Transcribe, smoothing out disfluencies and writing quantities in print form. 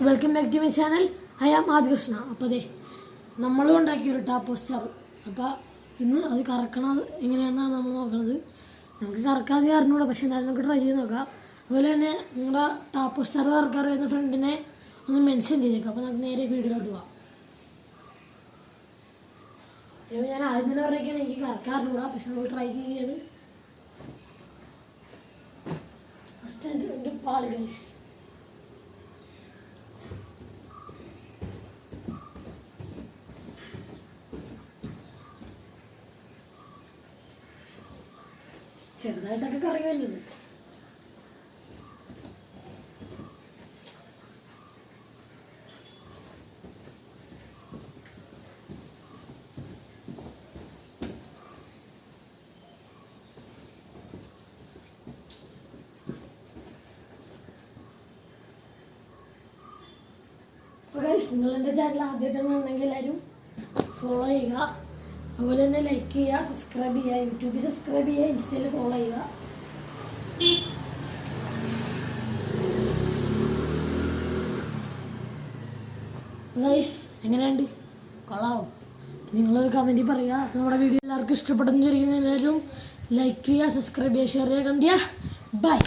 Welcome back to my channel. I am Adikrishna. അപ്പോൾ അതെ നമ്മളും ഉണ്ടാക്കിയൊരു ടാപ്പ് പോസ്റ്റർ. അപ്പോൾ ഇന്ന് അത് കറക്കണത് എങ്ങനെയാണെന്നാണ് നമ്മൾ നോക്കുന്നത്. നമുക്ക് കറക്കാതെ അറിഞ്ഞൂടാ, പക്ഷേ എന്നാലും നമുക്ക് ട്രൈ ചെയ്ത് നോക്കാം. അതുപോലെ തന്നെ നിങ്ങളുടെ ടാപ്പ് പോസ്റ്റർ കറക്കാൻ വരുന്ന ഫ്രണ്ടിനെ ഒന്ന് മെൻഷൻ ചെയ്തേക്കാം. അപ്പോൾ നമുക്ക് നേരെ വീഡിയോയിലോട്ട് പോകാം. ഞാൻ ആദ്യം തന്നെ പറയുകയാണ് എനിക്ക് കറക്കാൻ അറിഞ്ഞൂടാ, പക്ഷെ നമ്മൾ ട്രൈ ചെയ്യുകയാണ്. ഫസ്റ്റ് എൻ്റെ പാല് ഗൈസ്. ചെറുതായിട്ടൊക്കെ കറങ്ങി വരുന്നുണ്ട്. നിങ്ങൾ എൻ്റെ ചാനൽ ആദ്യമായിട്ടാണെന്നുണ്ടെങ്കിൽ എല്ലാവരും ഫോളോ ചെയ്യുക. അതുപോലെ തന്നെ ലൈക്ക് ചെയ്യുക, സബ്സ്ക്രൈബ് ചെയ്യുക. യൂട്യൂബിൽ സബ്സ്ക്രൈബ് ചെയ്യുക, ഇൻസ്റ്റയിൽ ഫോളോ ചെയ്യുക. ഗൈസ് എങ്ങനെയുണ്ട്? കൊള്ളാവും? നിങ്ങളൊരു കമൻറ്റിൽ പറയുക. നമ്മുടെ വീഡിയോ എല്ലാവർക്കും ഇഷ്ടപ്പെട്ടെന്ന് വിചാരിക്കുന്ന എല്ലാവരും ലൈക്ക് ചെയ്യുക, സബ്സ്ക്രൈബ് ചെയ്യുക, ഷെയർ ചെയ്യുക, കമന്റ് ചെയ്യുക. ബൈ.